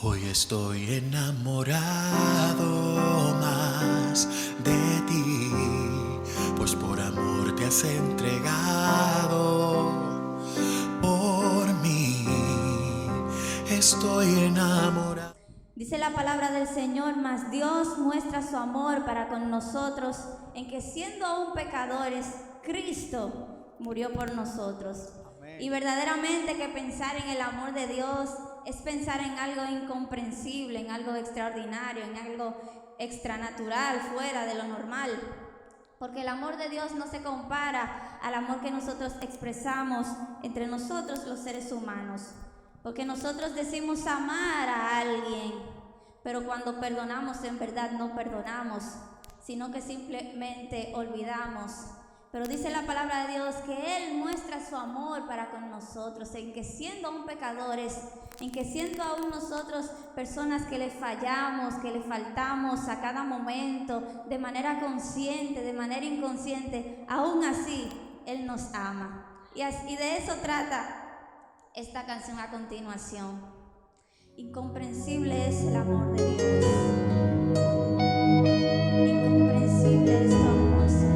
Hoy estoy enamorado más de ti, pues por amor te has entregado por mí. Estoy enamorado. Dice la palabra del Señor: mas Dios muestra su amor para con nosotros en que, siendo aún pecadores, Cristo murió por nosotros. Amén. Y verdaderamente que pensar en el amor de Dios es pensar en algo incomprensible, en algo extraordinario, en algo extranatural, fuera de lo normal. Porque el amor de Dios no se compara al amor que nosotros expresamos entre nosotros los seres humanos. Porque nosotros decimos amar a alguien, pero cuando perdonamos en verdad no perdonamos, sino que simplemente olvidamos. Pero dice la palabra de Dios que Él muestra su amor para con nosotros, en que siendo aún pecadores, en que siendo aún nosotros personas que le fallamos, que le faltamos a cada momento, de manera consciente, de manera inconsciente, aún así Él nos ama. Y de eso trata esta canción a continuación. Incomprensible es el amor de Dios. Incomprensible es tu amor, Señor.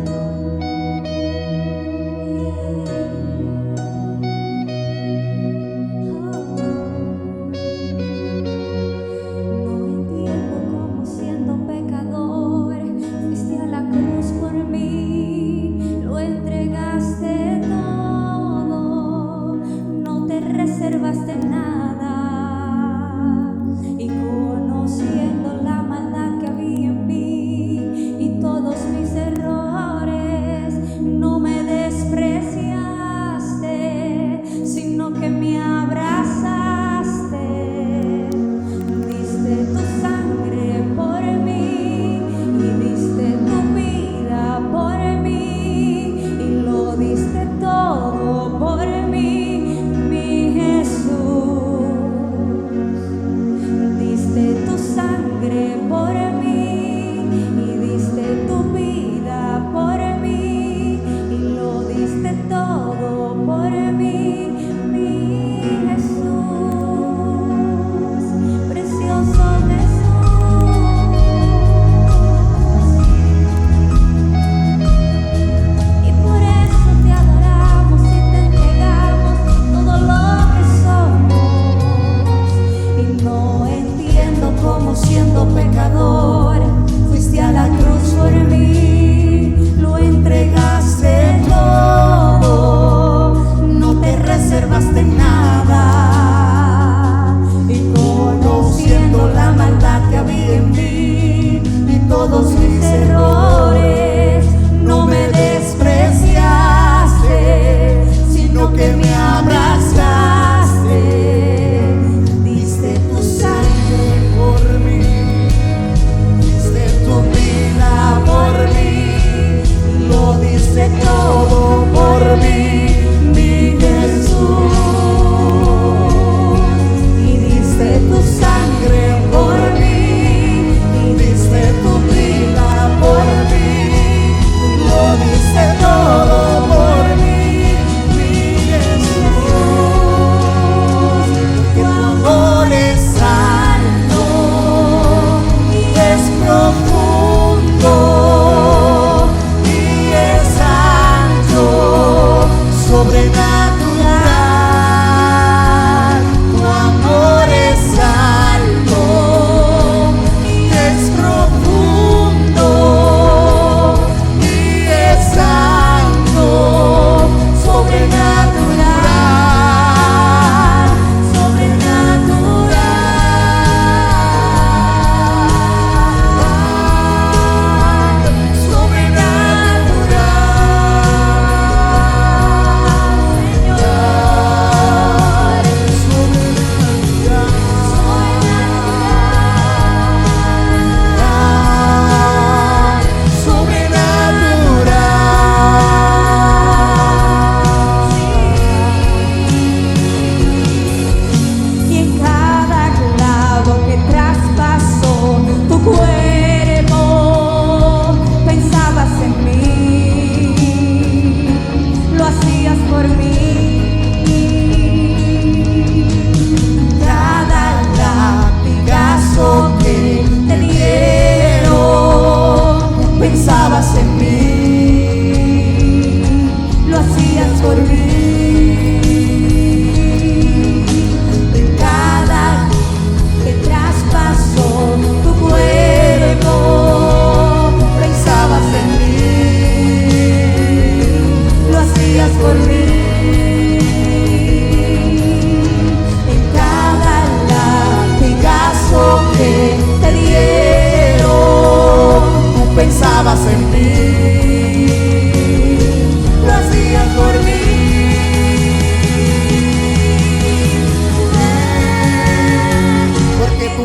No entiendo cómo, siendo pecador, fuiste a la cruz por mí, lo entregaste todo, no te reservaste nada, y conociendo la maldad que había en mí y todos mis errores, no me despreciaste, sino que me abrazaste. Diste tu sangre por mí y diste tu vida por mí y lo diste todo por mí, mi Jesús. Diste tu sangre por mí y diste tu vida por mí y lo diste todo por mí, mi Jesús, precioso Jesús. Y por eso te adoramos y te entregamos todo lo que somos. Y no entiendo cómo, siendo pecador, fuiste a la cruz por mí, lo entregaste todo, no te reservaste nada, y conociendo la maldad que había en mí y todos mis errores, no me despreciaste, sino que me abrazaste. Diste tu sangre por mí, diste tu vida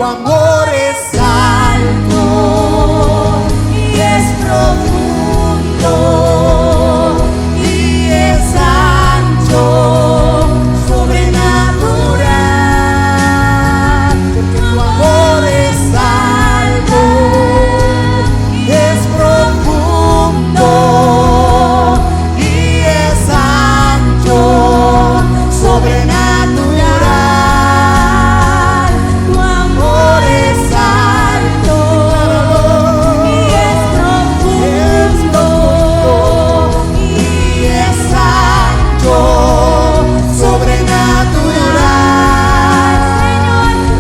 tu amor es alto y es profundo y es ancho, sobrenatural, porque tu amor es alto, es profundo y es ancho, sobrenatural. Tu amor es alto y es profundo y es ancho, sobrenatural.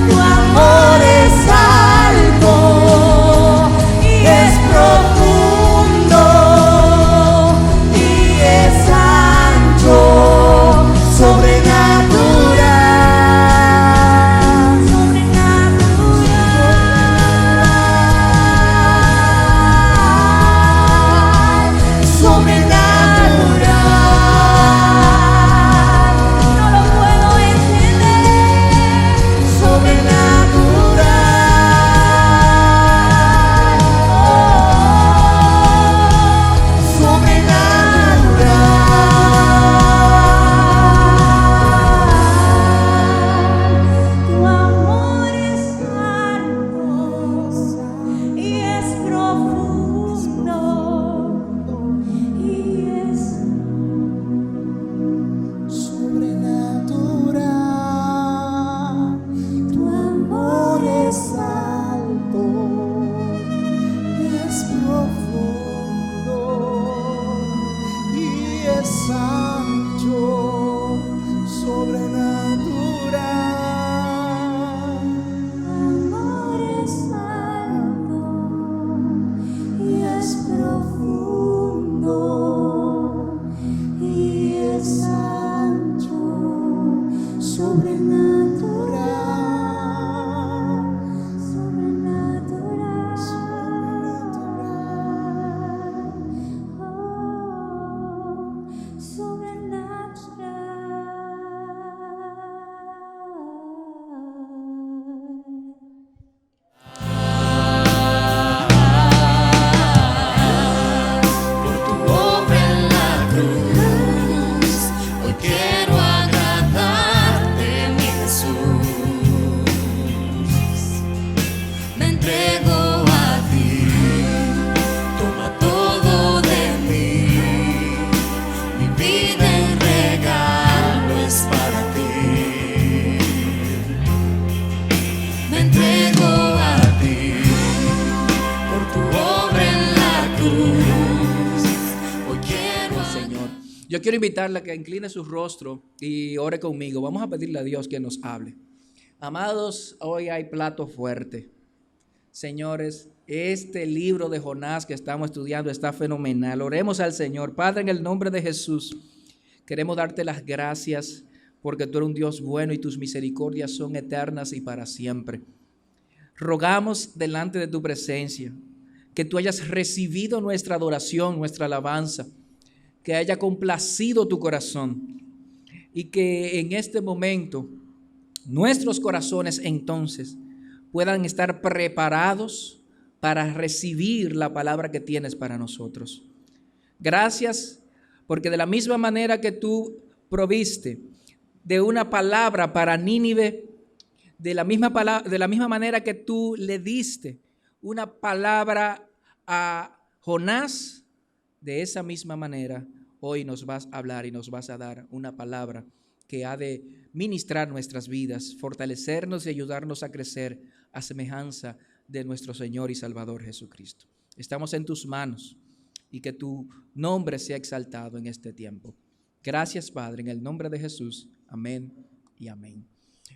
Tu amor es alto y es profundo y es ancho, sobrenatural, sobrenatural, no lo puedo entender, sobrenatural. Tu amor es alto y es profundo y es sobrenatural. Tu amor es alto y es profundo y es ancho, sobrenatural. Amor es alto y es profundo y es ancho, sobrenatural, sobrenatural, sobrenatural, Por tu obra en la cruz, hoy quiero agradarte, mi Jesús. Me entrego a ti, toma todo de mí. Mi vida en regalo es para ti. Me entrego a ti, por tu obra en la cruz. Hoy quiero Señor. Yo quiero invitarle a que incline su rostro y ore conmigo. Vamos a pedirle a Dios que nos hable. Amados, hoy hay plato fuerte. Señores, este libro de Jonás que estamos estudiando está fenomenal. Oremos al Señor. Padre, en el nombre de Jesús, queremos darte las gracias porque tú eres un Dios bueno y tus misericordias son eternas y para siempre. Rogamos delante de tu presencia que tú hayas recibido nuestra adoración, nuestra alabanza, que haya complacido tu corazón y que en este momento nuestros corazones entonces puedan estar preparados para recibir la palabra que tienes para nosotros. Gracias porque de la misma manera que tú proviste de una palabra para Nínive, de la misma manera que tú le diste una palabra a Jonás, de esa misma manera hoy nos vas a hablar y nos vas a dar una palabra que ha de ministrar nuestras vidas, fortalecernos y ayudarnos a crecer a semejanza de nuestro Señor y Salvador Jesucristo. Estamos en tus manos y que tu nombre sea exaltado en este tiempo. Gracias, Padre, en el nombre de Jesús. Amén y amén.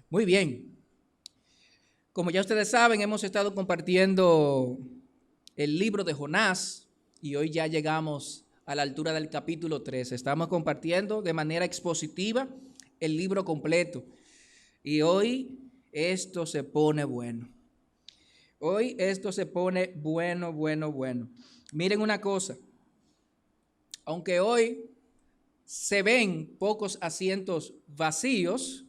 Muy bien. Como ya ustedes saben, hemos estado compartiendo el libro de Jonás y hoy ya llegamos a la altura del capítulo 3. Estamos compartiendo de manera expositiva el libro completo y hoy esto se pone bueno. Hoy esto se pone bueno. Miren una cosa, aunque hoy se ven pocos asientos vacíos,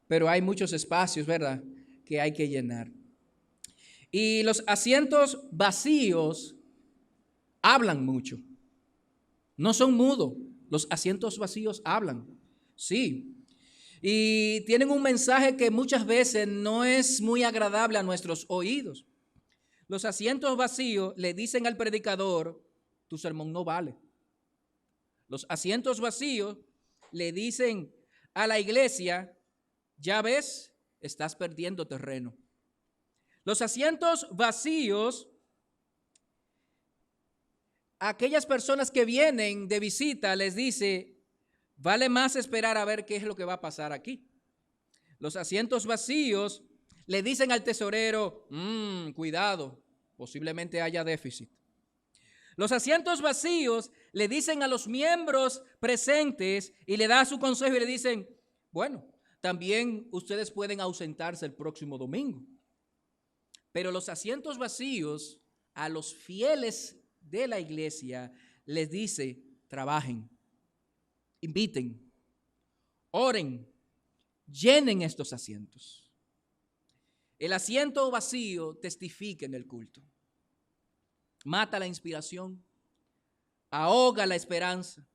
pero hay muchos espacios, ¿verdad?, que hay que llenar. Y los asientos vacíos hablan mucho. No son mudos. Los asientos vacíos hablan. Sí. Y tienen un mensaje que muchas veces no es muy agradable a nuestros oídos. Los asientos vacíos le dicen al predicador, tu sermón no vale. Los asientos vacíos le dicen a la iglesia, ya ves, estás perdiendo terreno. Los asientos vacíos, aquellas personas que vienen de visita les dice, vale más esperar a ver qué es lo que va a pasar aquí. Los asientos vacíos le dicen al tesorero, cuidado, posiblemente haya déficit. Los asientos vacíos le dicen a los miembros presentes y le da su consejo y le dicen, bueno, también ustedes pueden ausentarse el próximo domingo. Pero los asientos vacíos a los fieles de la iglesia les dice, trabajen, inviten, oren, llenen estos asientos. El asiento vacío testifica en el culto. Mata la inspiración, ahoga la esperanza,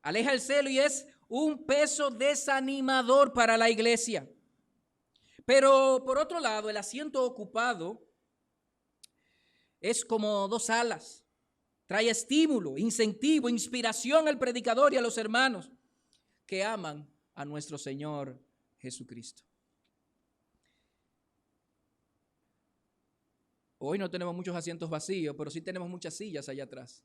aleja el celo y es un peso desanimador para la iglesia. Pero por otro lado, el asiento ocupado es como dos alas. Trae estímulo, incentivo, inspiración al predicador y a los hermanos que aman a nuestro Señor Jesucristo. Hoy no tenemos muchos asientos vacíos, pero sí tenemos muchas sillas allá atrás,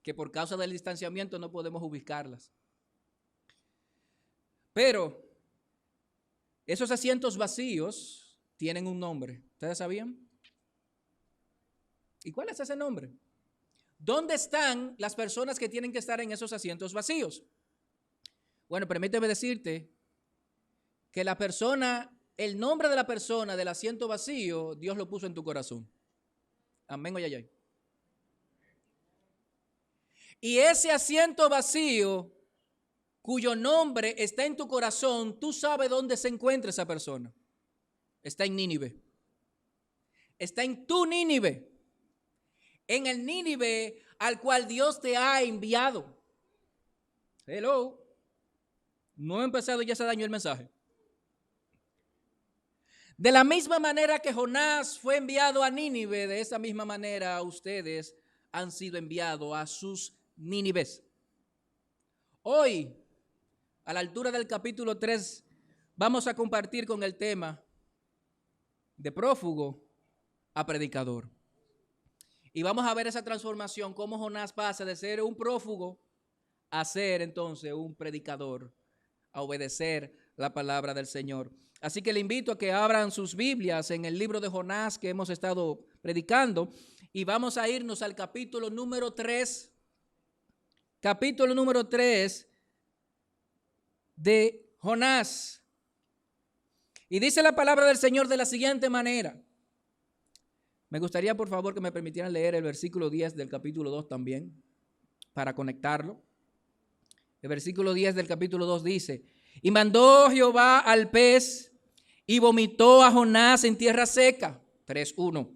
que por causa del distanciamiento no podemos ubicarlas. Pero esos asientos vacíos tienen un nombre. ¿Ustedes sabían? ¿Y cuál es ese nombre? ¿Dónde están las personas que tienen que estar en esos asientos vacíos? Bueno, permíteme decirte que la persona, el nombre de la persona del asiento vacío, Dios lo puso en tu corazón. Amén o yayay. Y ese asiento vacío, cuyo nombre está en tu corazón, tú sabes dónde se encuentra esa persona. Está en Nínive. Está en tu Nínive. En el Nínive al cual Dios te ha enviado. Hello. No he empezado y ya se dañó el mensaje. De la misma manera que Jonás fue enviado a Nínive, de esa misma manera ustedes han sido enviados a sus Nínives. Hoy, a la altura del capítulo 3, vamos a compartir con el tema de prófugo a predicador. Y vamos a ver esa transformación, cómo Jonás pasa de ser un prófugo a ser entonces un predicador, a obedecer la palabra del Señor. Así que le invito a que abran sus Biblias en el libro de Jonás que hemos estado predicando y vamos a irnos al capítulo número 3. Capítulo número 3 de Jonás. Y dice la palabra del Señor de la siguiente manera. Me gustaría, por favor, que me permitieran leer el versículo 10 del capítulo 2 también, para conectarlo. El versículo 10 del capítulo 2 dice, y mandó Jehová al pez y vomitó a Jonás en tierra seca. 3:1.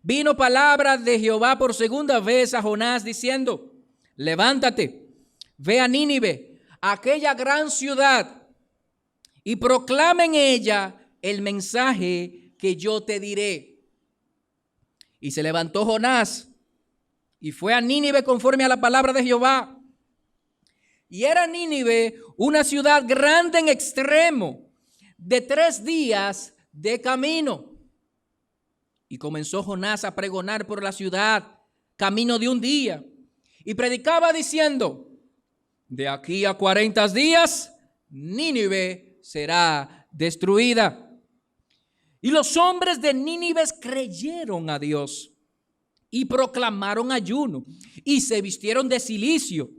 Vino palabra de Jehová por segunda vez a Jonás diciendo, levántate, ve a Nínive, aquella gran ciudad, y proclama en ella el mensaje que yo te diré. Y se levantó Jonás y fue a Nínive conforme a la palabra de Jehová. Y era Nínive una ciudad grande en extremo, de 3 días de camino. Y comenzó Jonás a pregonar por la ciudad, camino de un día. Y predicaba diciendo, de aquí a 40 días, Nínive será destruida. Y los hombres de Nínive creyeron a Dios y proclamaron ayuno y se vistieron de cilicio,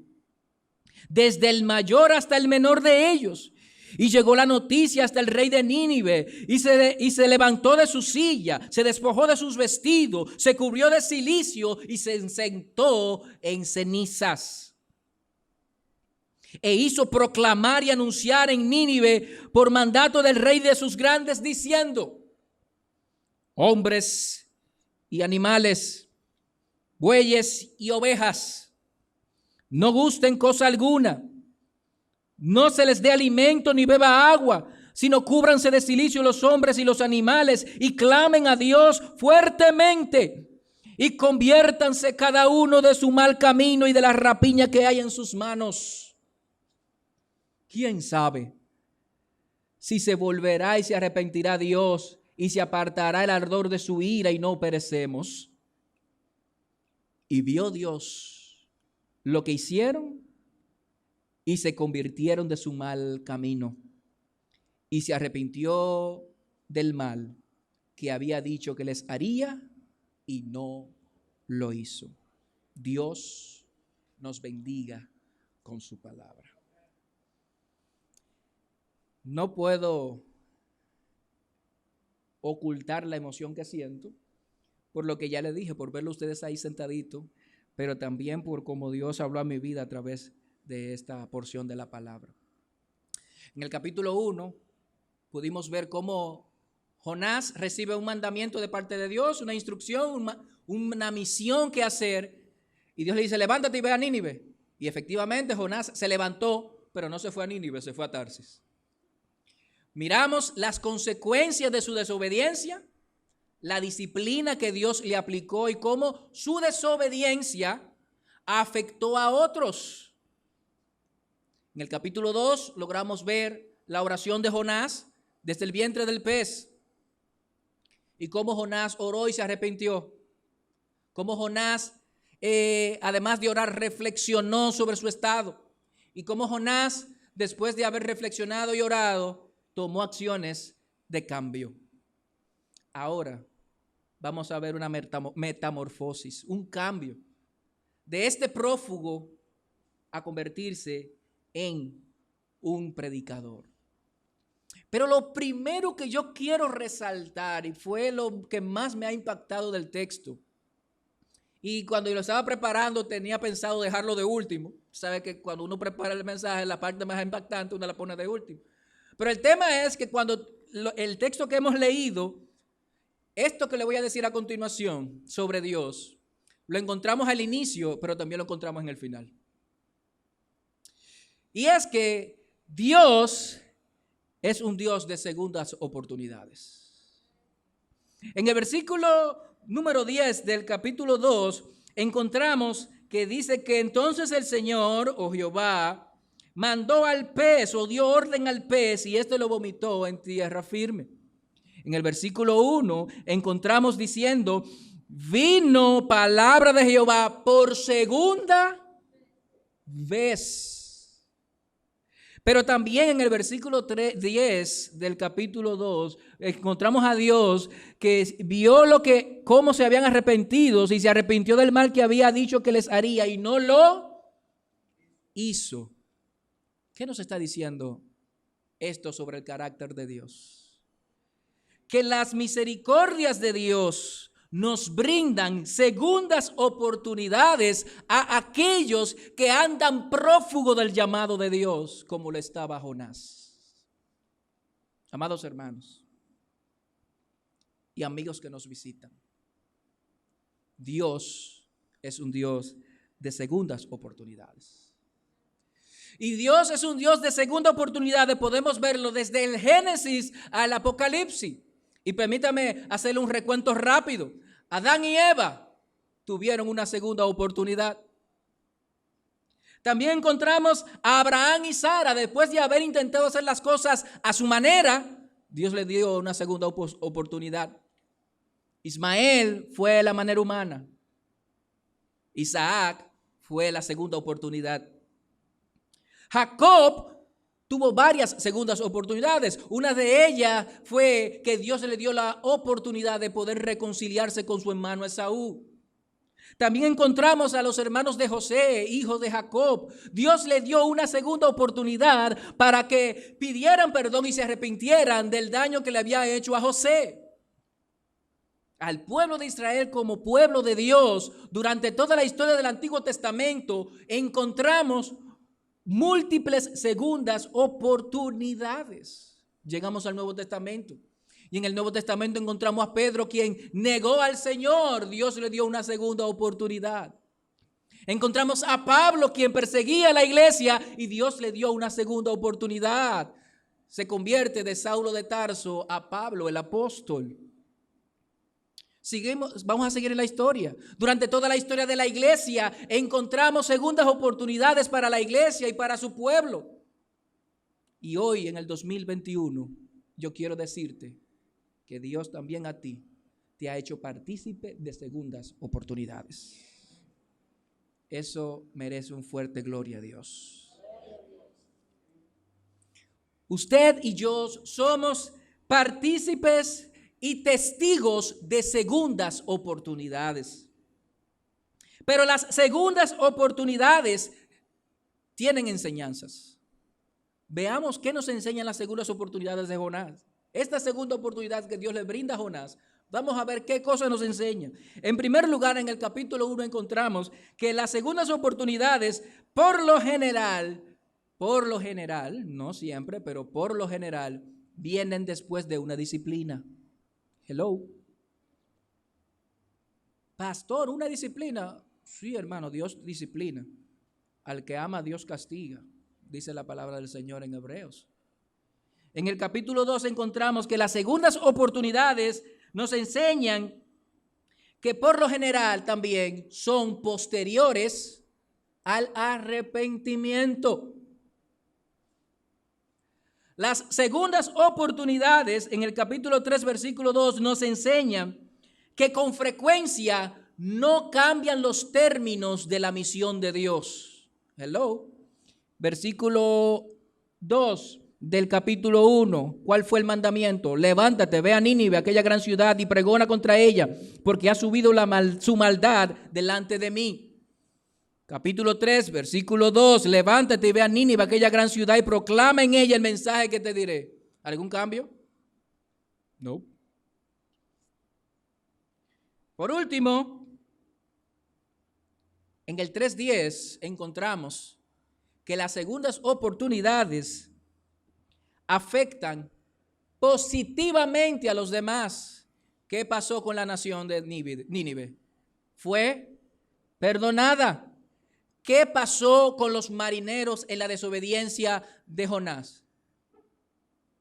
desde el mayor hasta el menor de ellos. Y llegó la noticia hasta el rey de Nínive y se levantó de su silla, se despojó de sus vestidos, se cubrió de cilicio y se sentó en cenizas. E hizo proclamar y anunciar en Nínive por mandato del rey de sus grandes diciendo, hombres y animales, bueyes y ovejas, no gusten cosa alguna, no se les dé alimento ni beba agua, sino cúbranse de cilicio los hombres y los animales y clamen a Dios fuertemente y conviértanse cada uno de su mal camino y de la rapiña que hay en sus manos. ¿Quién sabe si se volverá y se arrepentirá Dios y se apartará el ardor de su ira y no perecemos? Y vio Dios lo que hicieron y se convirtieron de su mal camino y se arrepintió del mal que había dicho que les haría y no lo hizo. Dios nos bendiga con su palabra. No puedo ocultar la emoción que siento por lo que ya le dije, por verlo ustedes ahí sentaditos, pero también por cómo Dios habló a mi vida a través de esta porción de la palabra. En el capítulo 1 pudimos ver cómo Jonás recibe un mandamiento de parte de Dios, una instrucción, una misión que hacer, y Dios le dice, levántate y ve a Nínive. Y efectivamente Jonás se levantó, pero no se fue a Nínive, se fue a Tarsis. Miramos las consecuencias de su desobediencia, la disciplina que Dios le aplicó y cómo su desobediencia afectó a otros. En el capítulo 2 logramos ver la oración de Jonás desde el vientre del pez y cómo Jonás oró y se arrepintió. Cómo Jonás, además de orar, reflexionó sobre su estado. Y cómo Jonás, después de haber reflexionado y orado, tomó acciones de cambio. Ahora vamos a ver una metamorfosis, un cambio de este prófugo a convertirse en un predicador. Pero lo primero que yo quiero resaltar, y fue lo que más me ha impactado del texto, y cuando yo lo estaba preparando tenía pensado dejarlo de último. Sabe que cuando uno prepara el mensaje, la parte más impactante uno la pone de último. Pero el tema es que cuando el texto que hemos leído, esto que le voy a decir a continuación sobre Dios, lo encontramos al inicio, pero también lo encontramos en el final. Y es que Dios es un Dios de segundas oportunidades. En el versículo número 10 del capítulo 2 encontramos que dice que entonces el Señor o Jehová mandó al pez o dio orden al pez y éste lo vomitó en tierra firme. En el versículo 1 encontramos diciendo, vino palabra de Jehová por segunda vez. Pero también en el versículo 10 del capítulo 2 encontramos a Dios que vio cómo se habían arrepentido y se arrepintió del mal que había dicho que les haría y no lo hizo. ¿Qué nos está diciendo esto sobre el carácter de Dios? Que las misericordias de Dios nos brindan segundas oportunidades a aquellos que andan prófugo del llamado de Dios, como lo estaba Jonás. Amados hermanos y amigos que nos visitan, Dios es un Dios de segundas oportunidades. Y Dios es un Dios de segunda oportunidad, podemos verlo desde el Génesis al Apocalipsis. Y permítame hacerle un recuento rápido. Adán y Eva tuvieron una segunda oportunidad. También encontramos a Abraham y Sara. Después de haber intentado hacer las cosas a su manera, Dios le dio una segunda oportunidad. Ismael fue la manera humana. Isaac fue la segunda oportunidad. Jacob tuvo varias segundas oportunidades. Una de ellas fue que Dios le dio la oportunidad de poder reconciliarse con su hermano Esaú. También encontramos a los hermanos de José, hijos de Jacob. Dios le dio una segunda oportunidad para que pidieran perdón y se arrepintieran del daño que le había hecho a José. Al pueblo de Israel como pueblo de Dios, durante toda la historia del Antiguo Testamento, encontramos múltiples segundas oportunidades. Llegamos al Nuevo Testamento Y en el Nuevo Testamento encontramos a Pedro, quien negó al Señor. Dios le dio una segunda oportunidad. Encontramos a Pablo, quien perseguía a la iglesia, y Dios le dio una segunda oportunidad. Se convierte de Saulo de Tarso a Pablo, el apóstol. Vamos a seguir en la historia. Durante toda la historia de la iglesia encontramos segundas oportunidades para la iglesia y para su pueblo. Y hoy, en el 2021, yo quiero decirte que Dios también a ti te ha hecho partícipe de segundas oportunidades. Eso merece un fuerte gloria a Dios. Usted y yo somos partícipes y testigos de segundas oportunidades. Pero las segundas oportunidades tienen enseñanzas. Veamos qué nos enseñan las segundas oportunidades de Jonás. Esta segunda oportunidad que Dios le brinda a Jonás, vamos a ver qué cosas nos enseña. En primer lugar, en el capítulo 1 encontramos que las segundas oportunidades, por lo general, no siempre, pero por lo general, vienen después de una disciplina. Hello. Pastor, ¿una disciplina? Sí, hermano, Dios disciplina. Al que ama, Dios castiga, dice la palabra del Señor en Hebreos. En el capítulo 2 encontramos que las segundas oportunidades nos enseñan que por lo general también son posteriores al arrepentimiento. Las segundas oportunidades en el capítulo 3, versículo 2 nos enseñan que con frecuencia no cambian los términos de la misión de Dios. Hello. Versículo 2 del capítulo 1. ¿Cuál fue el mandamiento? Levántate, ve a Nínive, aquella gran ciudad, y pregona contra ella, porque ha subido su maldad delante de mí. Capítulo 3, versículo 2. Levántate y ve a Nínive, aquella gran ciudad, y proclama en ella el mensaje que te diré. ¿Algún cambio? No. Por último, en el 3:10 encontramos que las segundas oportunidades afectan positivamente a los demás. ¿Qué pasó con la nación de Nínive? Fue perdonada. ¿Qué pasó con los marineros en la desobediencia de Jonás?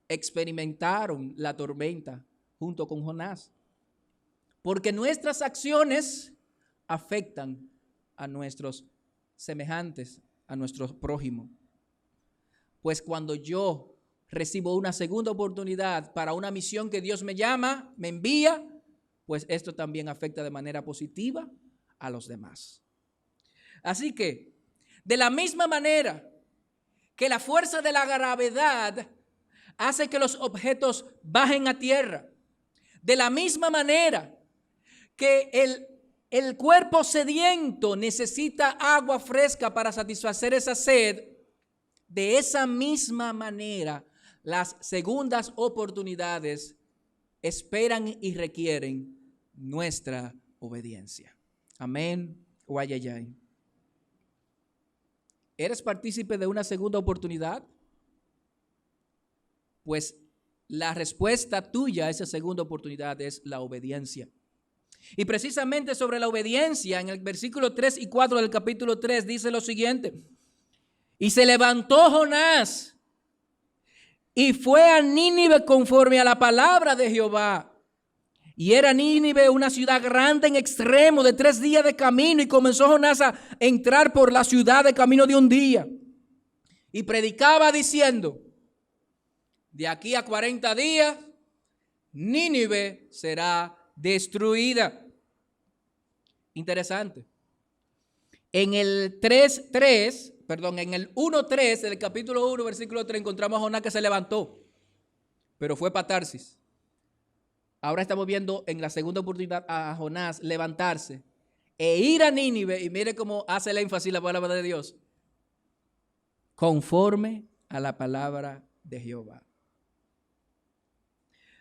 Experimentaron la tormenta junto con Jonás. Porque nuestras acciones afectan a nuestros semejantes, a nuestro prójimo. Pues cuando yo recibo una segunda oportunidad para una misión que Dios me llama, me envía, pues esto también afecta de manera positiva a los demás. Así que, de la misma manera que la fuerza de la gravedad hace que los objetos bajen a tierra, de la misma manera que el cuerpo sediento necesita agua fresca para satisfacer esa sed, de esa misma manera las segundas oportunidades esperan y requieren nuestra obediencia. Amén o ay, ay, ay. ¿Eres partícipe de una segunda oportunidad? Pues la respuesta tuya a esa segunda oportunidad es la obediencia. Y precisamente sobre la obediencia, en el versículo 3 y 4 del capítulo 3 dice lo siguiente: y se levantó Jonás y fue a Nínive conforme a la palabra de Jehová. Y era Nínive una ciudad grande en extremo, de 3 días de camino, y comenzó Jonás a entrar por la ciudad de camino de un día. Y predicaba diciendo: de aquí a 40 días, Nínive será destruida. Interesante. En el 1:3 del capítulo 1, versículo 3, encontramos a Jonás que se levantó, pero fue para Tarsis. Ahora estamos viendo en la segunda oportunidad a Jonás levantarse e ir a Nínive, y mire cómo hace el énfasis la palabra de Dios: conforme a la palabra de Jehová.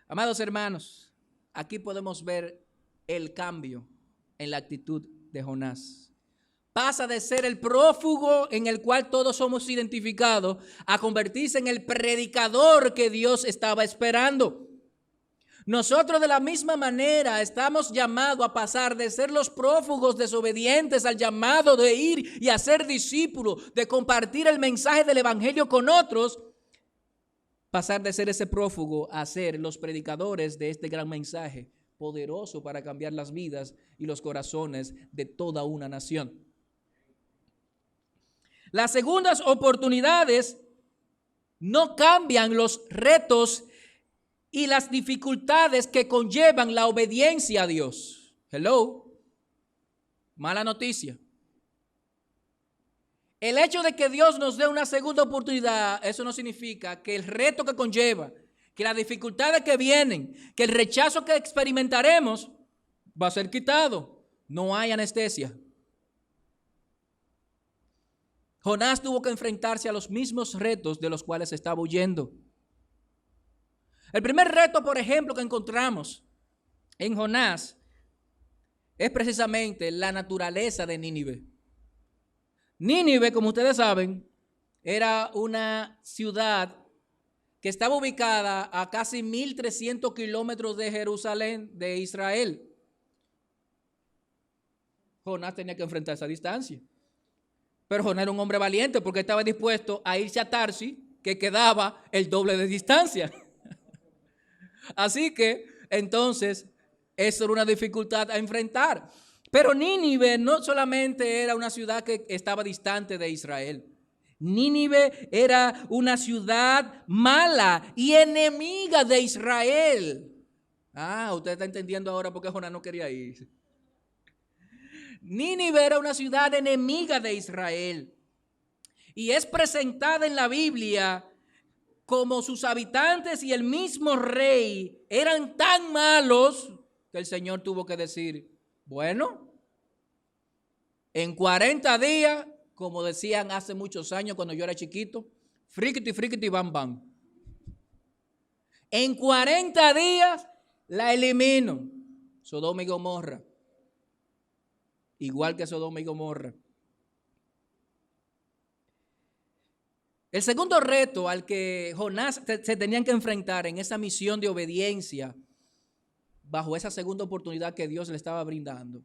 Amados hermanos, aquí podemos ver el cambio en la actitud de Jonás. Pasa de ser el prófugo en el cual todos somos identificados a convertirse en el predicador que Dios estaba esperando. Nosotros de la misma manera estamos llamados a pasar de ser los prófugos desobedientes al llamado de ir y hacer discípulos, de compartir el mensaje del evangelio con otros, pasar de ser ese prófugo a ser los predicadores de este gran mensaje poderoso para cambiar las vidas y los corazones de toda una nación. Las segundas oportunidades no cambian los retos y las dificultades que conllevan la obediencia a Dios. Hello. Mala noticia. El hecho de que Dios nos dé una segunda oportunidad, eso no significa que el reto que conlleva, que las dificultades que vienen, que el rechazo que experimentaremos va a ser quitado. No hay anestesia. Jonás tuvo que enfrentarse a los mismos retos de los cuales estaba huyendo. El primer reto, por ejemplo, que encontramos en Jonás es precisamente la naturaleza de Nínive. Nínive, como ustedes saben, era una ciudad que estaba ubicada a casi 1.300 kilómetros de Jerusalén, de Israel. Jonás tenía que enfrentar esa distancia. Pero Jonás era un hombre valiente porque estaba dispuesto a irse a Tarsis, que quedaba el doble de distancia. Así que, entonces, eso era una dificultad a enfrentar. Pero Nínive no solamente era una ciudad que estaba distante de Israel. Nínive era una ciudad mala y enemiga de Israel. Usted está entendiendo ahora por qué Jonás no quería ir. Nínive era una ciudad enemiga de Israel. Y es presentada en la Biblia como sus habitantes y el mismo rey eran tan malos que el Señor tuvo que decir, bueno, en 40 días, como decían hace muchos años cuando yo era chiquito, friquiti, friquiti, bam, bam. En 40 días la elimino. Sodoma y Gomorra. Igual que Sodoma y Gomorra. El segundo reto al que Jonás se tenían que enfrentar en esa misión de obediencia, bajo esa segunda oportunidad que Dios le estaba brindando,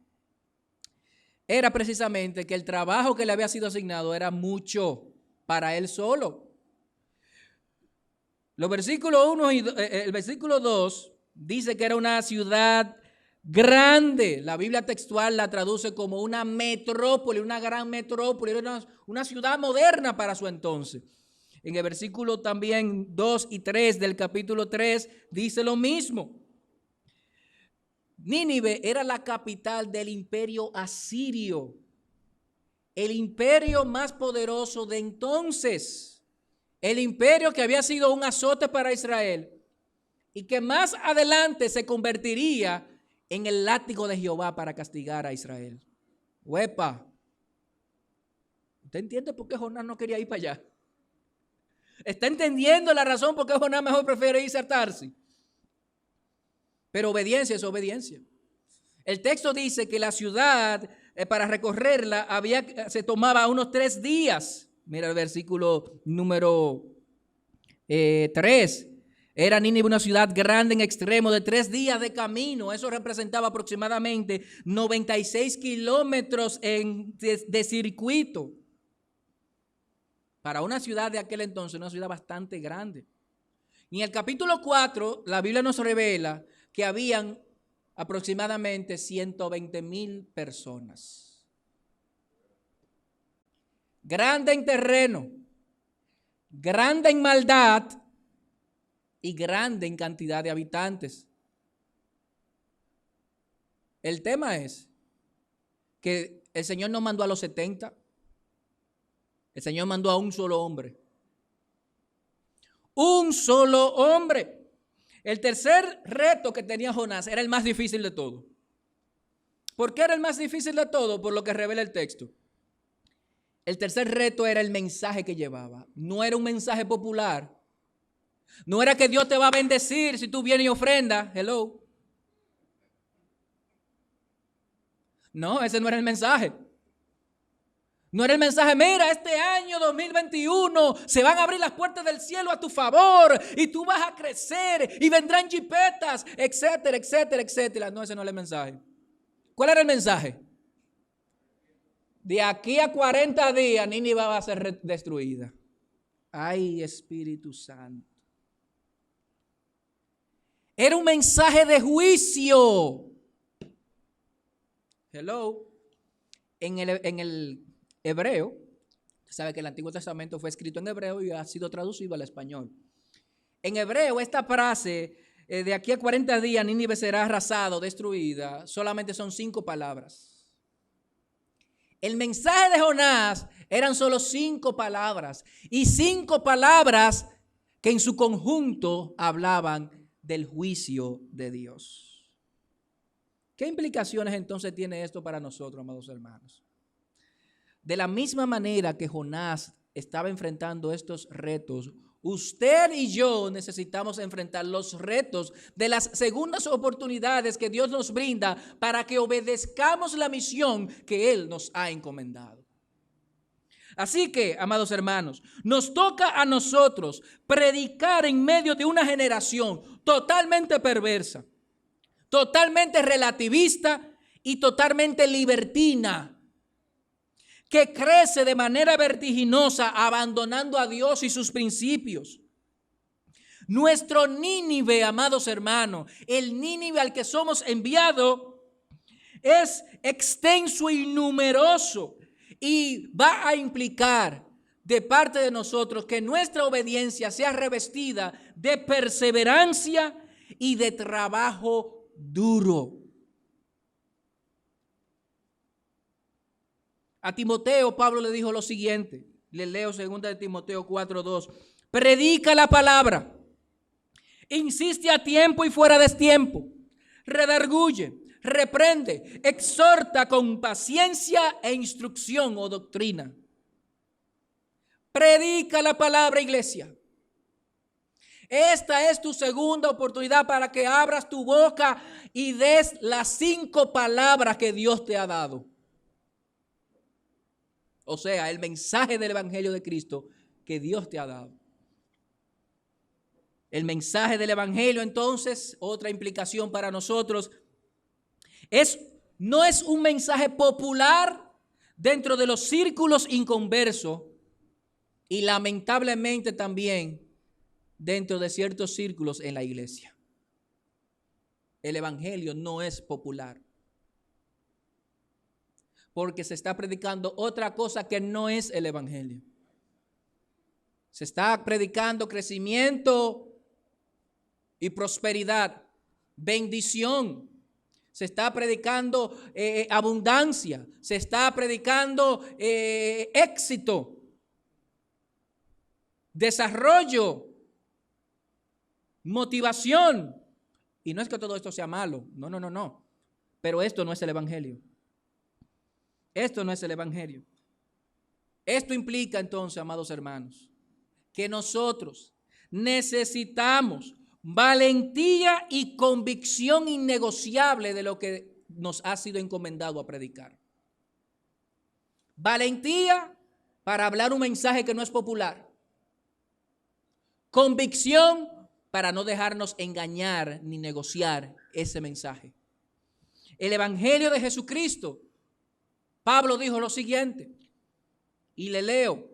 era precisamente que el trabajo que le había sido asignado era mucho para él solo. Los versículos 1 y el versículo 2 dice que era una ciudad grande. La Biblia textual la traduce como una metrópoli, una gran metrópoli, era una ciudad moderna para su entonces. En el versículo también 2 y 3 del capítulo 3 dice lo mismo. Nínive era la capital del imperio asirio, el imperio más poderoso de entonces, el imperio que había sido un azote para Israel y que más adelante se convertiría en el látigo de Jehová para castigar a Israel. ¡Huepa! ¿Usted entiende por qué Jonás no quería ir para allá? ¿Está entendiendo la razón por qué Jonás mejor prefiere irse a Tarsis? Pero obediencia es obediencia. El texto dice que la ciudad, para recorrerla, se tomaba unos 3 días. Mira el versículo número 3. Era Nínive una ciudad grande en extremo de 3 días de camino. Eso representaba aproximadamente 96 kilómetros de circuito. Para una ciudad de aquel entonces, una ciudad bastante grande. Y en el capítulo 4, la Biblia nos revela que habían aproximadamente 120,000 personas. Grande en terreno, grande en maldad y grande en cantidad de habitantes. El tema es que el Señor no mandó a los 70, el Señor mandó a un solo hombre. Un solo hombre. El tercer reto que tenía Jonás era el más difícil de todo. ¿Por qué era el más difícil de todo? Por lo que revela el texto. El tercer reto era el mensaje que llevaba. No era un mensaje popular. No era que Dios te va a bendecir si tú vienes y ofrendas. Hello. No, ese no era el mensaje. No era el mensaje, mira, este año 2021 se van a abrir las puertas del cielo a tu favor y tú vas a crecer y vendrán jipetas, etcétera, etcétera, etcétera. No, ese no era el mensaje. ¿Cuál era el mensaje? De aquí a 40 días Nínive va a ser destruida. Ay, Espíritu Santo. Era un mensaje de juicio. Hello. En el hebreo, sabe que el Antiguo Testamento fue escrito en hebreo y ha sido traducido al español. En hebreo, esta frase, de aquí a 40 días Nínive será arrasado, destruida, solamente son 5 palabras. El mensaje de Jonás eran solo 5 palabras y 5 palabras que en su conjunto hablaban del juicio de Dios. ¿Qué implicaciones entonces tiene esto para nosotros, amados hermanos? De la misma manera que Jonás estaba enfrentando estos retos, usted y yo necesitamos enfrentar los retos de las segundas oportunidades que Dios nos brinda para que obedezcamos la misión que Él nos ha encomendado. Así que, amados hermanos, nos toca a nosotros predicar en medio de una generación totalmente perversa, totalmente relativista y totalmente libertina, que crece de manera vertiginosa abandonando a Dios y sus principios. Nuestro Nínive, amados hermanos, el Nínive al que somos enviados es extenso y numeroso y va a implicar de parte de nosotros que nuestra obediencia sea revestida de perseverancia y de trabajo duro. A Timoteo, Pablo le dijo lo siguiente, le leo 2 de Timoteo 4:2, predica la palabra, insiste a tiempo y fuera de tiempo, redarguye, reprende, exhorta con paciencia e instrucción o doctrina. Predica la palabra, iglesia. Esta es tu segunda oportunidad para que abras tu boca y des las 5 palabras que Dios te ha dado. O sea, el mensaje del Evangelio de Cristo que Dios te ha dado. El mensaje del Evangelio, entonces, otra implicación para nosotros, no es un mensaje popular dentro de los círculos inconversos y lamentablemente también dentro de ciertos círculos en la iglesia. El Evangelio no es popular, porque se está predicando otra cosa que no es el Evangelio. Se está predicando crecimiento y prosperidad, bendición. Se está predicando abundancia. Se está predicando éxito, desarrollo, motivación. Y no es que todo esto sea malo. No. Pero esto no es el Evangelio. Esto no es el Evangelio. Esto implica entonces, amados hermanos, que nosotros necesitamos valentía y convicción innegociable de lo que nos ha sido encomendado a predicar. Valentía para hablar un mensaje que no es popular. Convicción para no dejarnos engañar ni negociar ese mensaje. El Evangelio de Jesucristo, Pablo dijo lo siguiente, y le leo,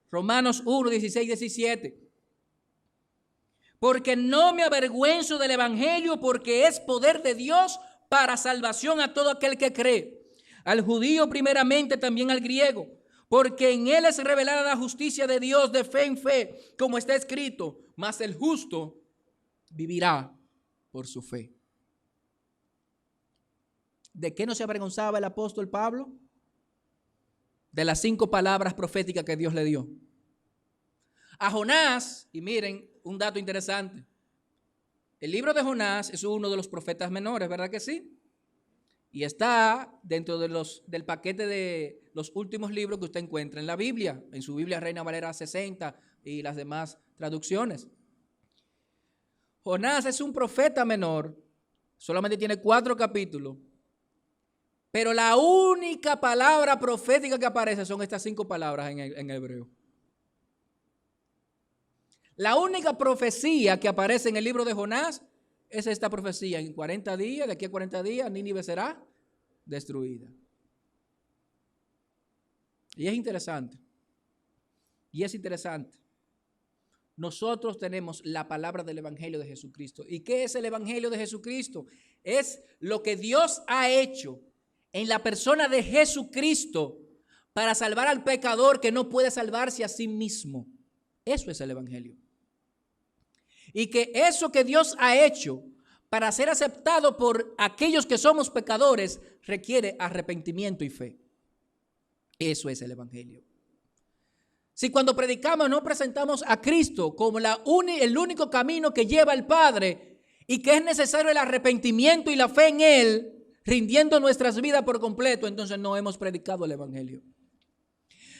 Romanos 1, 16, 17. Porque no me avergüenzo del Evangelio, porque es poder de Dios para salvación a todo aquel que cree, al judío primeramente, también al griego, porque en él es revelada la justicia de Dios de fe en fe, como está escrito, mas el justo vivirá por su fe. ¿De qué no se avergonzaba el apóstol Pablo? De las 5 palabras proféticas que Dios le dio. A Jonás, y miren, un dato interesante. El libro de Jonás es uno de los profetas menores, ¿verdad que sí? Y está dentro de del paquete de los últimos libros que usted encuentra en la Biblia, en su Biblia Reina Valera 60 y las demás traducciones. Jonás es un profeta menor, solamente tiene 4 capítulos, Pero la única palabra profética que aparece son estas 5 palabras en hebreo. La única profecía que aparece en el libro de Jonás es esta profecía. En 40 días, de aquí a 40 días, Nínive será destruida. Y es interesante. Nosotros tenemos la palabra del Evangelio de Jesucristo. ¿Y qué es el Evangelio de Jesucristo? Es lo que Dios ha hecho en la persona de Jesucristo para salvar al pecador que no puede salvarse a sí mismo. Eso es el Evangelio. Y que eso que Dios ha hecho para ser aceptado por aquellos que somos pecadores requiere arrepentimiento y fe. Eso es el Evangelio. Si cuando predicamos no presentamos a Cristo como el único camino que lleva al Padre y que es necesario el arrepentimiento y la fe en Él, rindiendo nuestras vidas por completo, entonces no hemos predicado el Evangelio.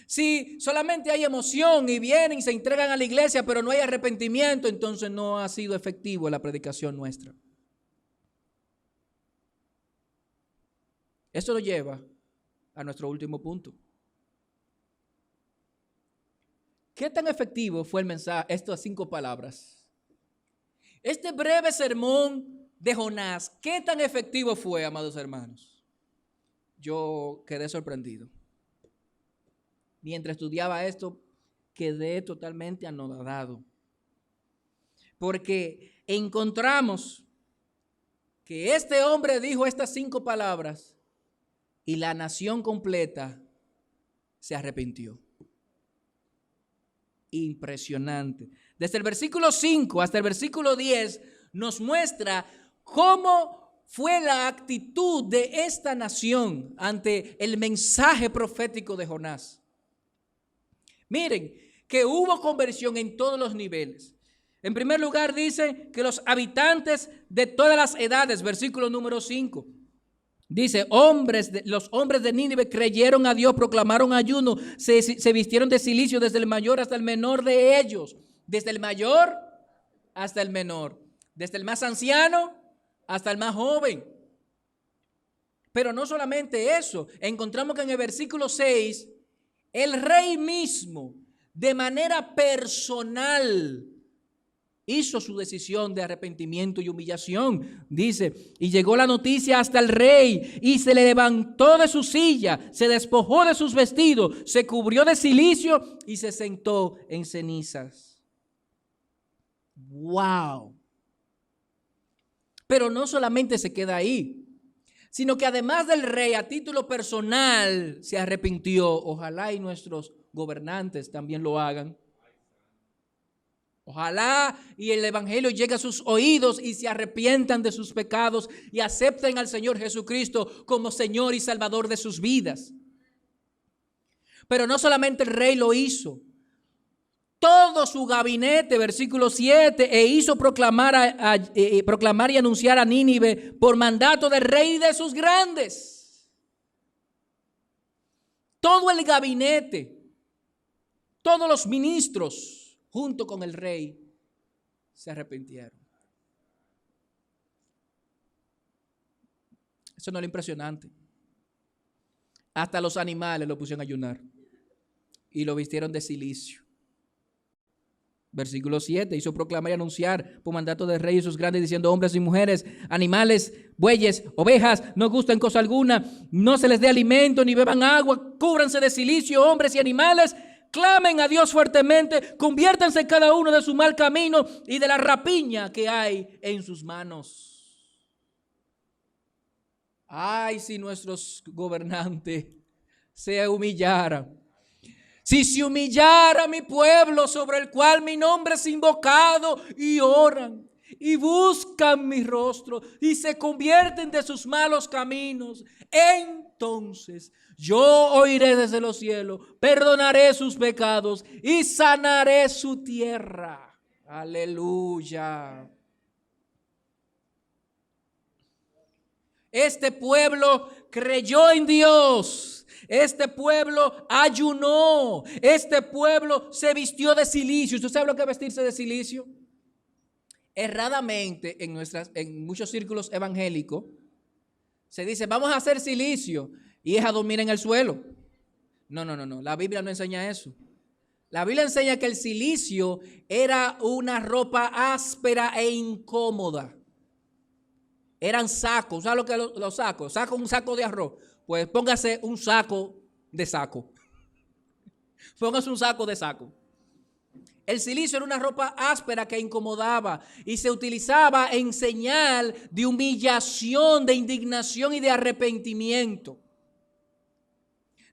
Si solamente hay emoción y vienen y se entregan a la iglesia, pero no hay arrepentimiento, entonces no ha sido efectivo la predicación nuestra. Esto lo lleva a nuestro último punto. ¿Qué tan efectivo fue el mensaje, estas 5 palabras? Este breve sermón de Jonás, ¿qué tan efectivo fue, amados hermanos? Yo quedé sorprendido. Mientras estudiaba esto, quedé totalmente anodado. Porque encontramos que este hombre dijo estas 5 palabras y la nación completa se arrepintió. Impresionante. Desde el versículo 5 hasta el versículo 10 nos muestra cómo fue la actitud de esta nación ante el mensaje profético de Jonás. Miren, que hubo conversión en todos los niveles. En primer lugar dice que los habitantes de todas las edades, versículo número 5. Dice, los hombres de Nínive creyeron a Dios, proclamaron ayuno, se vistieron de cilicio desde el mayor hasta el menor de ellos. Desde el mayor hasta el menor. Desde el más anciano hasta el más joven. Pero no solamente eso. Encontramos que en el versículo 6, el rey mismo, de manera personal, hizo su decisión de arrepentimiento y humillación. Dice, y llegó la noticia hasta el rey y se le levantó de su silla, se despojó de sus vestidos, se cubrió de cilicio y se sentó en cenizas. ¡Wow! Pero no solamente se queda ahí, sino que además del rey a título personal se arrepintió. Ojalá y nuestros gobernantes también lo hagan. Ojalá y el evangelio llegue a sus oídos y se arrepientan de sus pecados y acepten al Señor Jesucristo como Señor y Salvador de sus vidas. Pero no solamente el rey lo hizo. Todo su gabinete, versículo 7, e hizo proclamar y anunciar a Nínive por mandato del rey y de sus grandes. Todo el gabinete, todos los ministros, junto con el rey, se arrepintieron. Eso no es lo impresionante. Hasta los animales lo pusieron a ayunar y lo vistieron de cilicio. Versículo 7, hizo proclamar y anunciar por mandato del rey y sus grandes, diciendo, hombres y mujeres, animales, bueyes, ovejas, no gusten cosa alguna, no se les dé alimento ni beban agua, cúbranse de cilicio, hombres y animales, clamen a Dios fuertemente, conviértanse cada uno de su mal camino y de la rapiña que hay en sus manos. Ay, si nuestros gobernantes se humillaran. Si se humillara mi pueblo sobre el cual mi nombre es invocado y oran y buscan mi rostro y se convierten de sus malos caminos, entonces yo oiré desde los cielos, perdonaré sus pecados y sanaré su tierra. Aleluya. Este pueblo creyó en Dios. Este pueblo ayunó. Este pueblo se vistió de cilicio. ¿Usted sabe lo que es vestirse de cilicio? Erradamente en muchos círculos evangélicos Se dice, vamos a hacer silicio y es a dormir en el suelo. No. La Biblia no enseña eso. La Biblia enseña que el silicio era una ropa áspera e incómoda. Eran sacos. ¿Sabes lo que los sacos? Un saco de arroz. Pues póngase un saco de saco. Póngase un saco de saco. El silicio era una ropa áspera que incomodaba y se utilizaba en señal de humillación, de indignación y de arrepentimiento.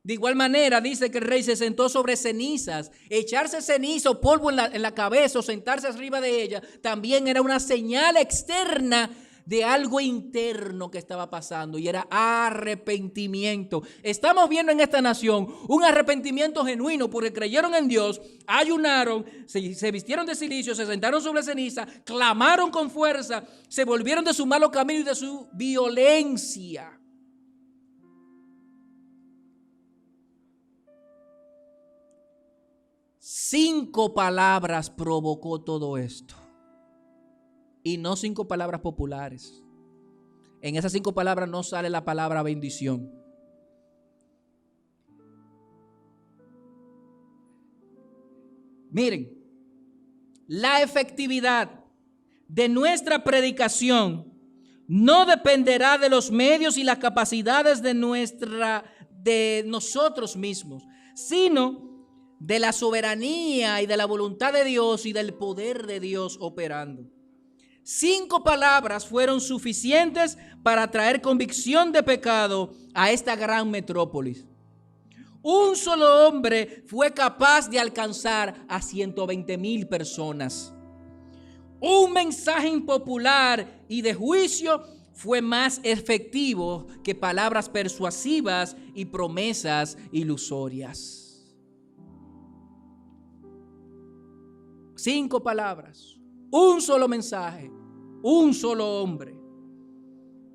De igual manera dice que el rey se sentó sobre cenizas. Echarse ceniza o polvo en la cabeza o sentarse arriba de ella también era una señal externa de algo interno que estaba pasando, y era arrepentimiento. Estamos viendo en esta nación un arrepentimiento genuino porque creyeron en Dios, ayunaron, se vistieron de silicio, se sentaron sobre ceniza, clamaron con fuerza, se volvieron de su malo camino y de su violencia. Cinco palabras provocó todo esto. Y no 5 palabras populares. En esas 5 palabras no sale la palabra bendición. Miren, la efectividad de nuestra predicación no dependerá de los medios y las capacidades de nosotros mismos, sino de la soberanía y de la voluntad de Dios y del poder de Dios operando. 5 palabras fueron suficientes para traer convicción de pecado a esta gran metrópolis. Un solo hombre fue capaz de alcanzar a 120,000 personas. Un mensaje impopular y de juicio fue más efectivo que palabras persuasivas y promesas ilusorias. 5 palabras. Un solo mensaje, un solo hombre.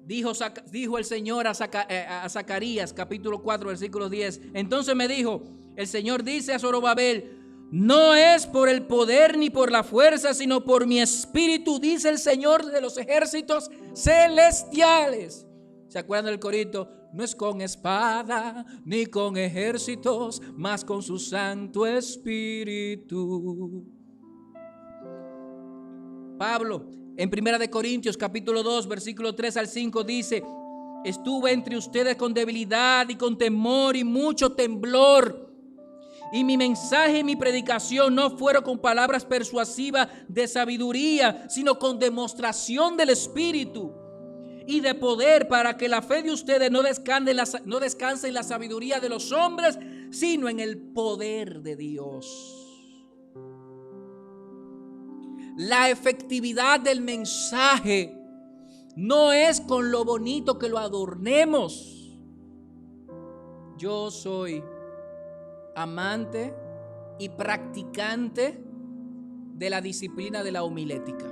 Dijo el Señor a Zacarías, capítulo 4, versículo 10. Entonces me dijo, el Señor dice a Zorobabel, no es por el poder ni por la fuerza, sino por mi espíritu, dice el Señor de los ejércitos celestiales. ¿Se acuerdan del corito? No es con espada ni con ejércitos, mas con su Santo Espíritu. Pablo, en 1 Corintios capítulo 2, versículo 3 al 5 dice, estuve entre ustedes con debilidad y con temor y mucho temblor. Y mi mensaje y mi predicación no fueron con palabras persuasivas de sabiduría, sino con demostración del Espíritu y de poder, para que la fe de ustedes no descanse en la sabiduría de los hombres, sino en el poder de Dios. La efectividad del mensaje no es con lo bonito que lo adornemos. Yo soy amante y practicante de la disciplina de la homilética.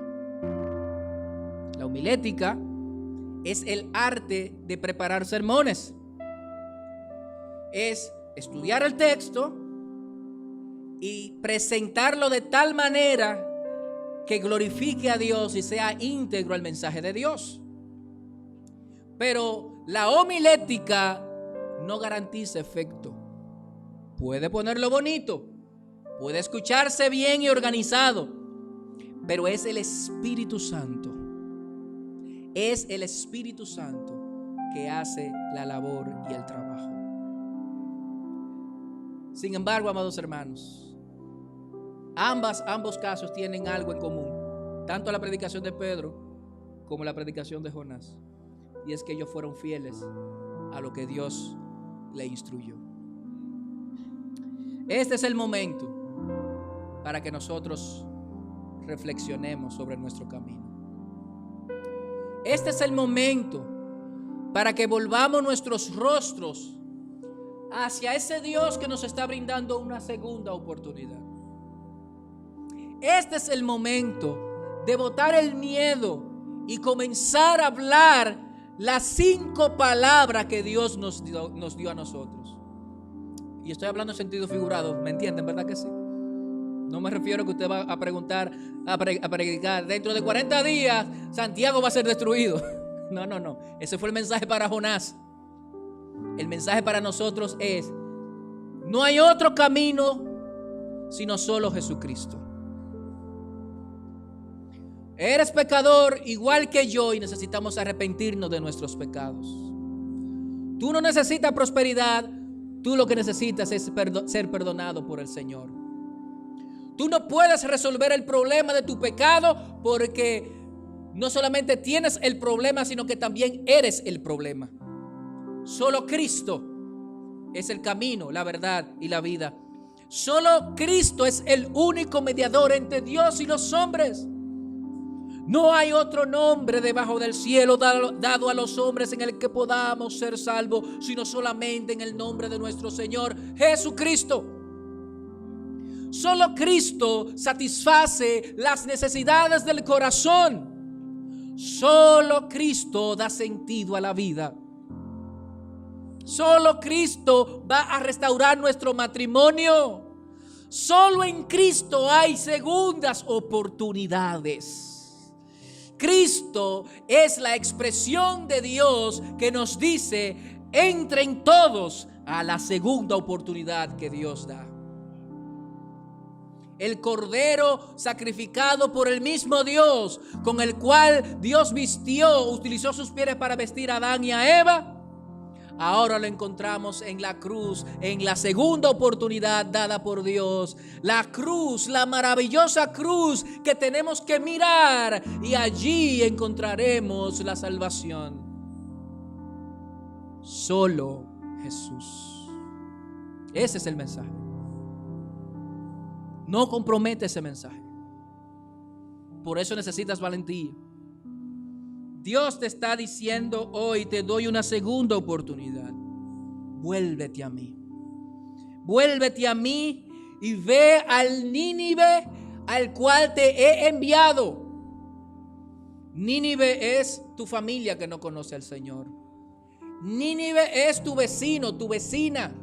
La homilética es el arte de preparar sermones. Es estudiar el texto y presentarlo de tal manera que glorifique a Dios y sea íntegro al mensaje de Dios. Pero la homilética no garantiza efecto. Puede ponerlo bonito, puede escucharse bien y organizado, pero es el Espíritu Santo. Es el Espíritu Santo que hace la labor y el trabajo. Sin embargo, amados hermanos, ambos casos tienen algo en común, tanto la predicación de Pedro como la predicación de Jonás, y es que ellos fueron fieles a lo que Dios le instruyó. Este es el momento para que nosotros reflexionemos sobre nuestro camino. Este es el momento para que volvamos nuestros rostros hacia ese Dios que nos está brindando una segunda oportunidad. Este es el momento de botar el miedo y comenzar a hablar las 5 palabras que Dios nos dio a nosotros. Y estoy hablando en sentido figurado, ¿me entienden? ¿Verdad que sí? No me refiero a que usted va a preguntar, a predicar, dentro de 40 días Santiago va a ser destruido. No. Ese fue el mensaje para Jonás. El mensaje para nosotros es: no hay otro camino sino solo Jesucristo. Eres pecador igual que yo y necesitamos arrepentirnos de nuestros pecados. Tú no necesitas prosperidad, tú lo que necesitas es ser perdonado por el Señor. Tú no puedes resolver el problema de tu pecado porque no solamente tienes el problema, sino que también eres el problema. Solo Cristo es el camino, la verdad y la vida. Solo Cristo es el único mediador entre Dios y los hombres. No hay otro nombre debajo del cielo dado a los hombres en el que podamos ser salvos, sino solamente en el nombre de nuestro Señor Jesucristo. Solo Cristo satisface las necesidades del corazón. Solo Cristo da sentido a la vida. Solo Cristo va a restaurar nuestro matrimonio. Solo en Cristo hay segundas oportunidades. Cristo es la expresión de Dios que nos dice: entren todos a la segunda oportunidad que Dios da. El cordero sacrificado por el mismo Dios, con el cual Dios utilizó sus pieles para vestir a Adán y a Eva, ahora lo encontramos en la cruz, en la segunda oportunidad dada por Dios. La cruz, la maravillosa cruz que tenemos que mirar, y allí encontraremos la salvación. Solo Jesús. Ese es el mensaje. No compromete ese mensaje. Por eso necesitas valentía. Dios te está diciendo hoy: te doy una segunda oportunidad. Vuélvete a mí. Vuélvete a mí y ve al Nínive al cual te he enviado. Nínive es tu familia que no conoce al Señor. Nínive es tu vecino, tu vecina.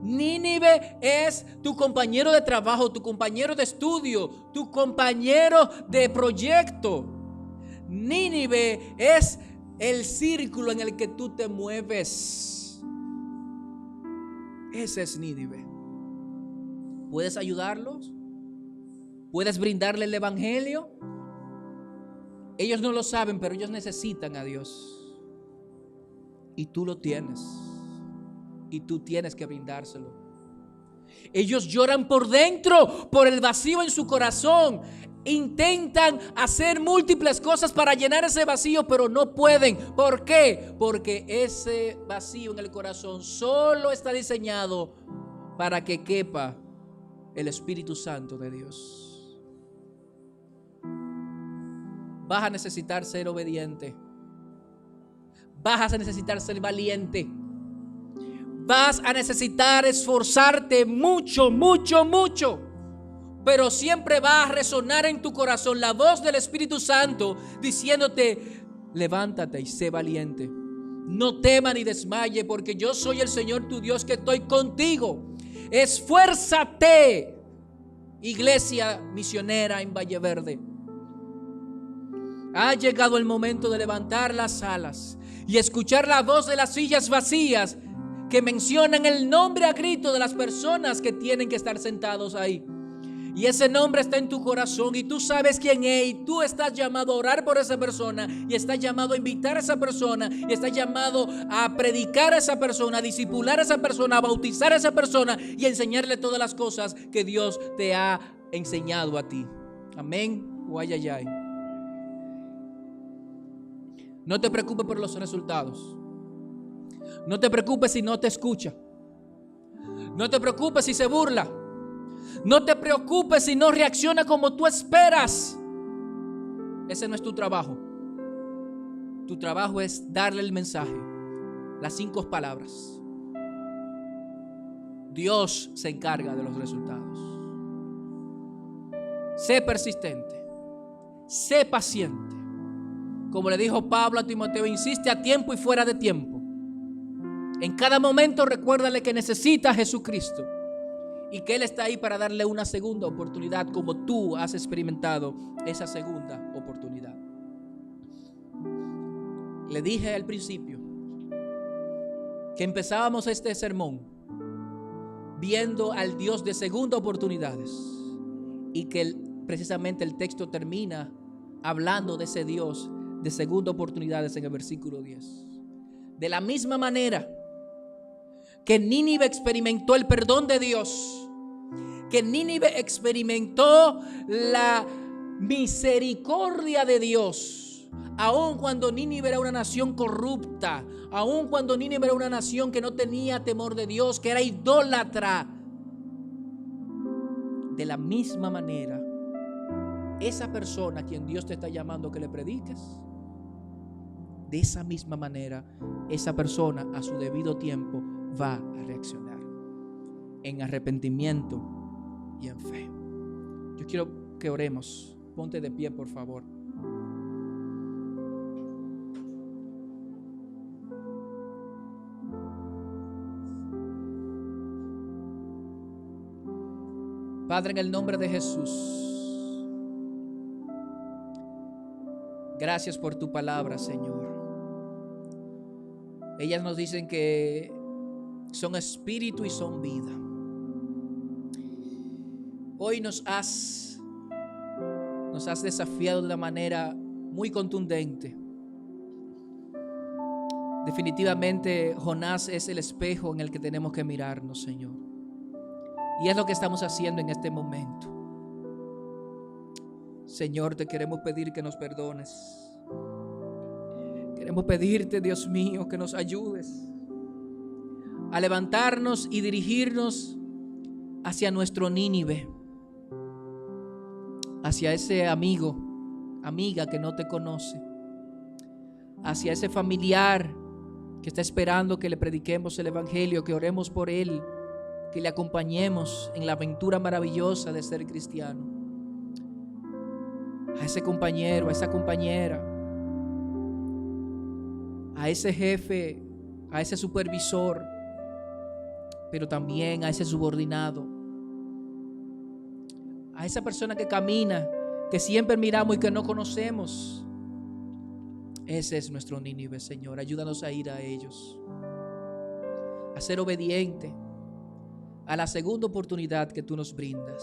Nínive es tu compañero de trabajo, tu compañero de estudio, tu compañero de proyecto. Nínive es el círculo en el que tú te mueves. Ese es Nínive. ¿Puedes ayudarlos? ¿Puedes brindarle el evangelio? Ellos no lo saben, pero ellos necesitan a Dios. Y tú lo tienes. Y tú tienes que brindárselo. Ellos lloran por dentro, por el vacío en su corazón. Intentan hacer múltiples cosas para llenar ese vacío, pero no pueden. ¿Por qué? Porque ese vacío en el corazón solo está diseñado para que quepa el Espíritu Santo de Dios. Vas a necesitar ser obediente. Vas a necesitar ser valiente. Vas a necesitar esforzarte mucho. Pero siempre va a resonar en tu corazón la voz del Espíritu Santo diciéndote: levántate y sé valiente. No temas ni desmaye, porque yo soy el Señor tu Dios que estoy contigo. Esfuérzate, iglesia misionera en Valle Verde. Ha llegado el momento de levantar las alas y escuchar la voz de las sillas vacías que mencionan el nombre a grito de las personas que tienen que estar sentados ahí. Y ese nombre está en tu corazón y tú sabes quién es, y tú estás llamado a orar por esa persona, y estás llamado a invitar a esa persona, y estás llamado a predicar a esa persona, a discipular a esa persona, a bautizar a esa persona y a enseñarle todas las cosas que Dios te ha enseñado a ti. Amén o ay, ay, ay. No te preocupes por los resultados. No te preocupes si no te escucha. No te preocupes si se burla. No te preocupes si no reacciona como tú esperas. Ese no es tu trabajo. Tu trabajo es darle el mensaje, las 5 palabras. Dios se encarga de los resultados. Sé persistente. Sé paciente. Como le dijo Pablo a Timoteo, insiste a tiempo y fuera de tiempo. En cada momento recuérdale que necesita a Jesucristo y que Él está ahí para darle una segunda oportunidad, como tú has experimentado esa segunda oportunidad. Le dije al principio que empezábamos este sermón viendo al Dios de segunda oportunidades y que precisamente el texto termina hablando de ese Dios de segunda oportunidades en el versículo 10. De la misma manera que Nínive experimentó el perdón de Dios, que Nínive experimentó la misericordia de Dios, aun cuando Nínive era una nación corrupta, aun cuando Nínive era una nación que no tenía temor de Dios, que era idólatra. De la misma manera, esa persona a quien Dios te está llamando que le prediques, de esa misma manera, esa persona a su debido tiempo va a reaccionar en arrepentimiento y en fe. Yo quiero que oremos. Ponte de pie, por favor. Padre, en el nombre de Jesús, gracias por tu palabra, Señor. Ellas nos dicen que son espíritu y son vida. Hoy nos has desafiado de una manera muy contundente. Definitivamente Jonás es el espejo en el que tenemos que mirarnos, Señor. Y es lo que estamos haciendo en este momento. Señor, te queremos pedir que nos perdones. Queremos pedirte, Dios mío, que nos ayudes a levantarnos y dirigirnos hacia nuestro Nínive, hacia ese amigo, amiga que no te conoce, hacia ese familiar que está esperando que le prediquemos el evangelio, que oremos por él, que le acompañemos en la aventura maravillosa de ser cristiano. A ese compañero, a esa compañera, a ese jefe, a ese supervisor, pero también a ese subordinado, a esa persona que camina, que siempre miramos y que no conocemos. Ese es nuestro Nínive, Señor. Ayúdanos a ir a ellos, a ser obediente a la segunda oportunidad que tú nos brindas.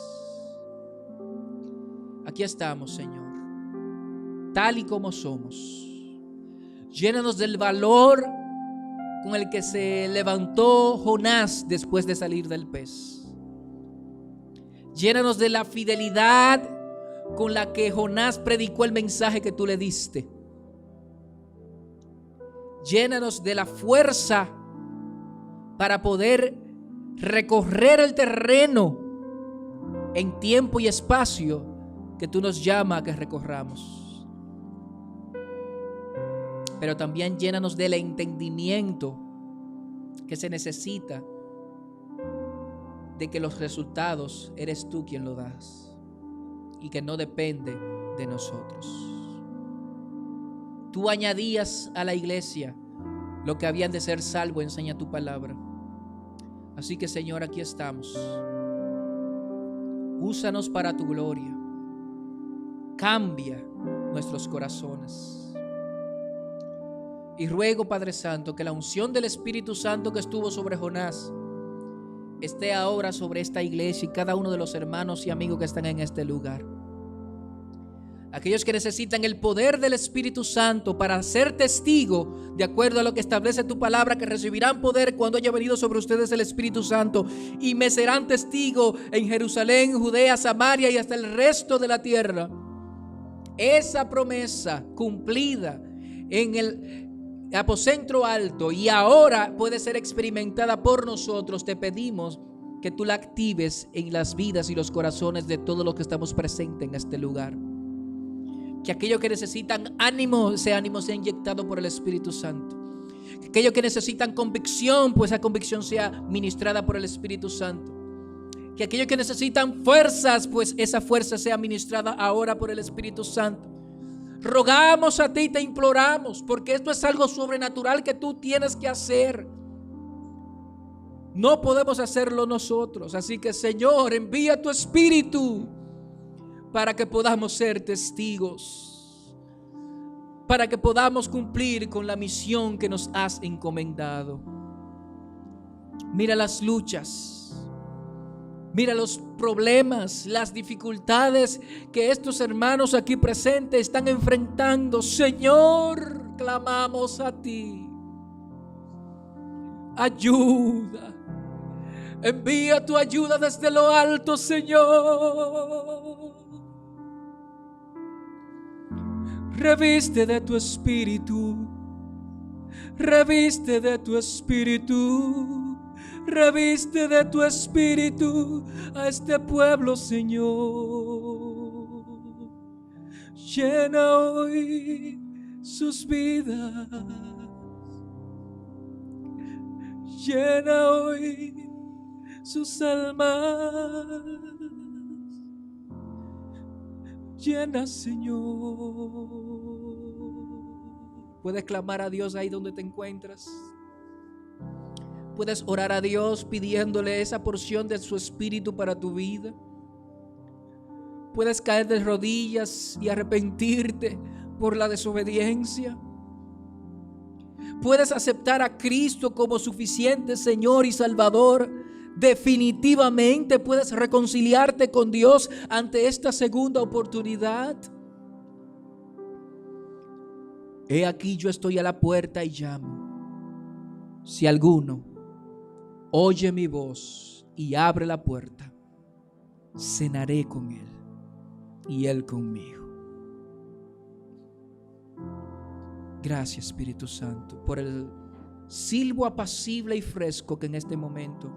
Aquí estamos, Señor, tal y como somos. Llénanos del valor con el que se levantó Jonás después de salir del pez. Llénanos de la fidelidad con la que Jonás predicó el mensaje que tú le diste. Llénanos de la fuerza para poder recorrer el terreno en tiempo y espacio que tú nos llamas a que recorramos. Pero también llénanos del entendimiento que se necesita de que los resultados eres tú quien lo das y que no depende de nosotros. Tú añadías a la iglesia lo que habían de ser salvo, enseña tu palabra. Así que, Señor, aquí estamos. Úsanos para tu gloria. Cambia nuestros corazones. Y ruego, Padre Santo, que la unción del Espíritu Santo que estuvo sobre Jonás esté ahora sobre esta iglesia y cada uno de los hermanos y amigos que están en este lugar. Aquellos que necesitan el poder del Espíritu Santo para ser testigo, de acuerdo a lo que establece tu palabra, que recibirán poder cuando haya venido sobre ustedes el Espíritu Santo, y me serán testigo en Jerusalén, Judea, Samaria y hasta el resto de la tierra. Esa promesa cumplida en el aposento alto y ahora puede ser experimentada por nosotros. Te pedimos que tú la actives en las vidas y los corazones de todos los que estamos presentes en este lugar. Que aquellos que necesitan ánimo, ese ánimo sea inyectado por el Espíritu Santo. Que aquellos que necesitan convicción, pues esa convicción sea ministrada por el Espíritu Santo. Que aquellos que necesitan fuerzas, pues esa fuerza sea ministrada ahora por el Espíritu Santo. Rogamos a ti y te imploramos, porque esto es algo sobrenatural que tú tienes que hacer. No podemos hacerlo nosotros. Así que, Señor, envía tu Espíritu para que podamos ser testigos. para que podamos cumplir con la misión que nos has encomendado. Mira las luchas, mira los problemas, las dificultades que estos hermanos aquí presentes están enfrentando. Señor, clamamos a ti. Ayuda. Envía tu ayuda desde lo alto, Señor. Reviste de tu espíritu. Reviste de tu espíritu. Reviste de tu espíritu a este pueblo, Señor. Llena hoy sus vidas. Llena hoy sus almas. Llena, Señor. Puedes clamar a Dios ahí donde te encuentras. Puedes orar a Dios pidiéndole esa porción de su espíritu para tu vida. Puedes caer de rodillas y arrepentirte por la desobediencia. Puedes aceptar a Cristo como suficiente Señor y Salvador. Definitivamente puedes reconciliarte con Dios ante esta segunda oportunidad. He aquí, yo estoy a la puerta y llamo. Si alguno oye mi voz y abre la puerta, cenaré con él y él conmigo. Gracias, Espíritu Santo, por el silbo apacible y fresco que en este momento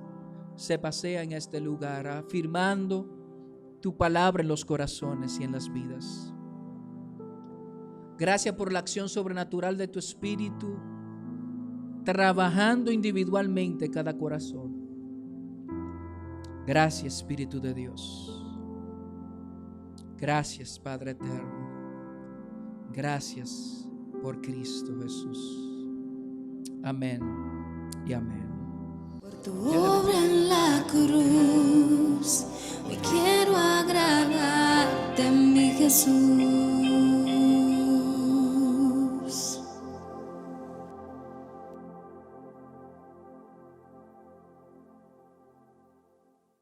se pasea en este lugar, afirmando tu palabra en los corazones y en las vidas. Gracias por la acción sobrenatural de tu Espíritu, trabajando individualmente cada corazón. Gracias, Espíritu de Dios. Gracias, Padre eterno. Gracias por Cristo Jesús. Amén y amén. Por tu obra en la cruz, hoy quiero agradarte, mi Jesús.